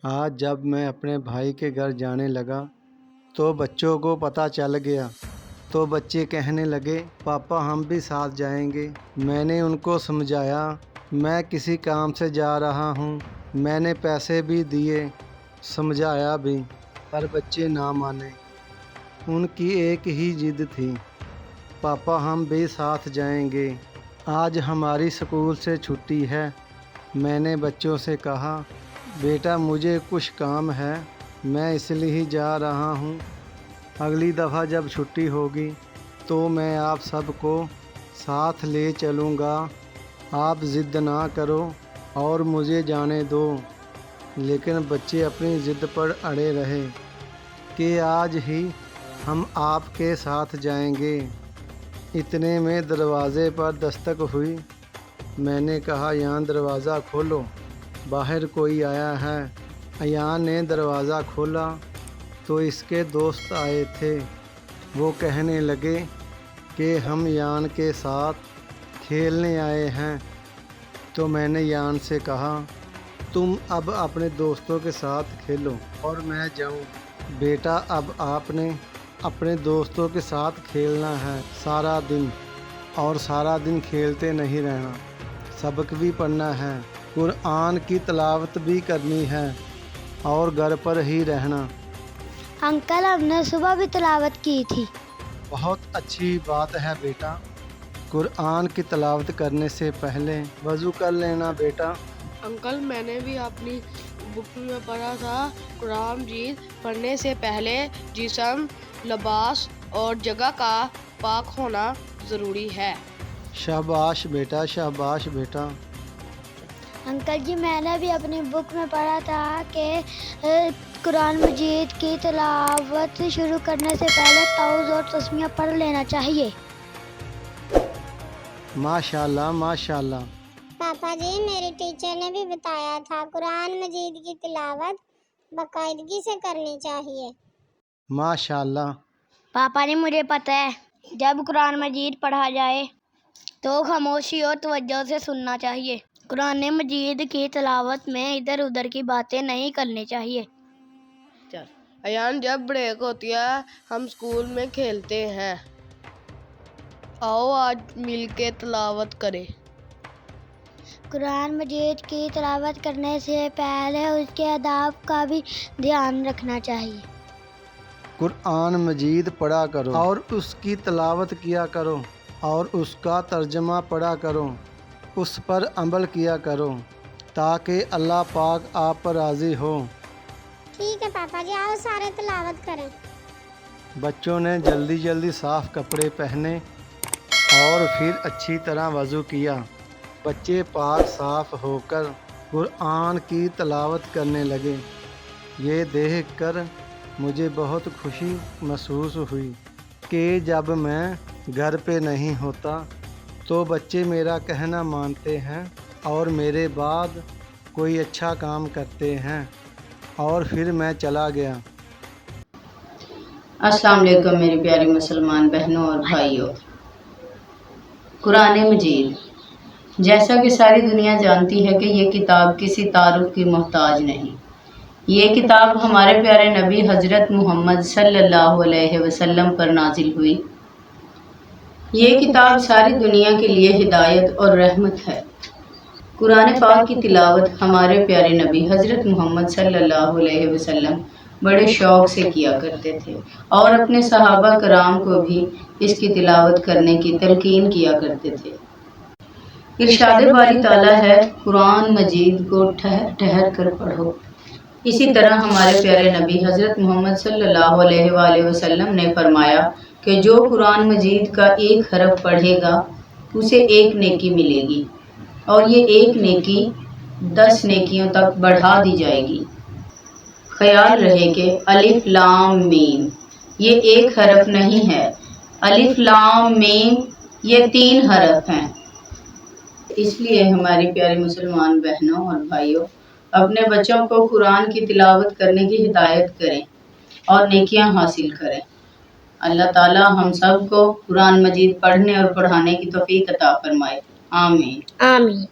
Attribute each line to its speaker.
Speaker 1: آج جب میں اپنے بھائی کے گھر جانے لگا تو بچوں کو پتہ چل گیا تو بچے کہنے لگے پاپا ہم بھی ساتھ جائیں گے۔ میں نے ان کو سمجھایا میں کسی کام سے جا رہا ہوں، میں نے پیسے بھی دیے، سمجھایا بھی، پر بچے نہ مانے۔ ان کی ایک ہی ضد تھی، پاپا ہم بھی ساتھ جائیں گے، آج ہماری اسکول سے چھٹی ہے۔ میں نے بچوں سے کہا بیٹا مجھے کچھ کام ہے، میں اس لیے ہی جا رہا ہوں، اگلی دفعہ جب چھٹی ہوگی تو میں آپ سب کو ساتھ لے چلوں گا، آپ ضد نہ کرو اور مجھے جانے دو۔ لیکن بچے اپنی ضد پر اڑے رہے کہ آج ہی ہم آپ کے ساتھ جائیں گے۔ اتنے میں دروازے پر دستک ہوئی۔ میں نے کہا ایان دروازہ کھولو، باہر کوئی آیا ہے۔ ایان نے دروازہ کھولا تو اس کے دوست آئے تھے۔ وہ کہنے لگے کہ ہم ایان کے ساتھ کھیلنے آئے ہیں۔ تو میں نے ایان سے کہا تم اب اپنے دوستوں کے ساتھ کھیلو اور میں جاؤں۔ بیٹا اب آپ نے اپنے دوستوں کے ساتھ کھیلنا ہے سارا دن، اور سارا دن کھیلتے نہیں رہنا، سبق بھی پڑھنا ہے، قرآن کی تلاوت بھی کرنی ہے اور گھر پر ہی رہنا۔
Speaker 2: انکل ہم نے صبح بھی تلاوت کی تھی۔
Speaker 1: بہت اچھی بات ہے بیٹا، قرآن کی تلاوت کرنے سے پہلے وضو کر لینا بیٹا۔
Speaker 3: انکل میں نے بھی اپنی بک میں پڑھا تھا قرآن مجید پڑھنے سے پہلے جسم، لباس اور جگہ کا پاک ہونا ضروری ہے۔
Speaker 1: شاباش بیٹا، شاباش بیٹا۔
Speaker 2: انکل جی میں نے بھی اپنی بک میں پڑھا تھا کہ قرآن مجید کی تلاوت شروع کرنے سے پہلے تعوذ اور تسمیہ پڑھ لینا چاہیے۔
Speaker 1: ماشاءاللہ ماشاءاللہ۔
Speaker 4: پاپا جی میرے ٹیچر نے بھی بتایا تھا قرآن مجید کی تلاوت باقاعدگی سے کرنی چاہیے۔
Speaker 1: ماشاءاللہ۔
Speaker 2: پاپا نے مجھے پتہ ہے جب قرآن مجید پڑھا جائے تو خاموشی اور توجہ سے سننا چاہیے۔ قرآن مجید کی تلاوت میں ادھر ادھر کی باتیں نہیں کرنی چاہیے۔
Speaker 3: ایان جب بریک ہوتی ہے ہم اسکول میں کھیلتے ہیں، آؤ آج مل کے تلاوت کریں۔
Speaker 2: قرآن مجید کی تلاوت کرنے سے پہلے اس کے آداب کا بھی دھیان رکھنا چاہیے۔
Speaker 1: قرآن مجید پڑھا کرو اور اس کی تلاوت کیا کرو اور اس کا ترجمہ پڑھا کرو، اس پر عمل کیا کرو تاکہ اللہ پاک آپ پر راضی ہو۔
Speaker 4: ٹھیک ہے پاپا جی، آؤ سارے تلاوت کریں۔
Speaker 1: بچوں نے جلدی جلدی صاف کپڑے پہنے اور پھر اچھی طرح وضو کیا۔ بچے پاک صاف ہو کر قرآن کی تلاوت کرنے لگے۔ یہ دیکھ کر مجھے بہت خوشی محسوس ہوئی کہ جب میں گھر پہ نہیں ہوتا تو بچے میرا کہنا مانتے ہیں اور میرے بعد کوئی اچھا کام کرتے ہیں، اور پھر میں چلا گیا۔
Speaker 5: السلام علیکم میری پیاری مسلمان بہنوں اور بھائیوں۔ قرآن مجید جیسا کہ ساری دنیا جانتی ہے کہ یہ کتاب کسی تعارف کی محتاج نہیں۔ یہ کتاب ہمارے پیارے نبی حضرت محمد صلی اللہ علیہ وسلم پر نازل ہوئی۔ یہ کتاب ساری دنیا کے لیے ہدایت اور رحمت ہے۔ قرآن پاک کی تلاوت ہمارے پیارے نبی حضرت محمد صلی اللہ علیہ وسلم بڑے شوق سے کیا کرتے تھے اور اپنے صحابہ کرام کو بھی اس کی تلاوت کرنے کی تلقین کیا کرتے تھے۔ ارشاد باری تعالیٰ ہے قرآن مجید کو ٹھہر ٹھہر کر پڑھو۔ اسی طرح ہمارے پیارے نبی حضرت محمد صلی اللہ علیہ وآلہ وسلم نے فرمایا کہ جو قرآن مجید کا ایک حرف پڑھے گا اسے ایک نیکی ملے گی، اور یہ ایک نیکی 10 نیکیوں تک بڑھا دی جائے گی۔ خیال رہے کہ الف لام میم یہ ایک حرف نہیں ہے، الف لام میم یہ 3 حرف ہیں۔ اس لیے ہماری پیاری مسلمان بہنوں اور بھائیوں اپنے بچوں کو قرآن کی تلاوت کرنے کی ہدایت کریں اور نیکیاں حاصل کریں۔ اللہ تعالی ہم سب کو قرآن مجید پڑھنے اور پڑھانے کی توفیق عطا فرمائے، آمین۔
Speaker 2: آمین۔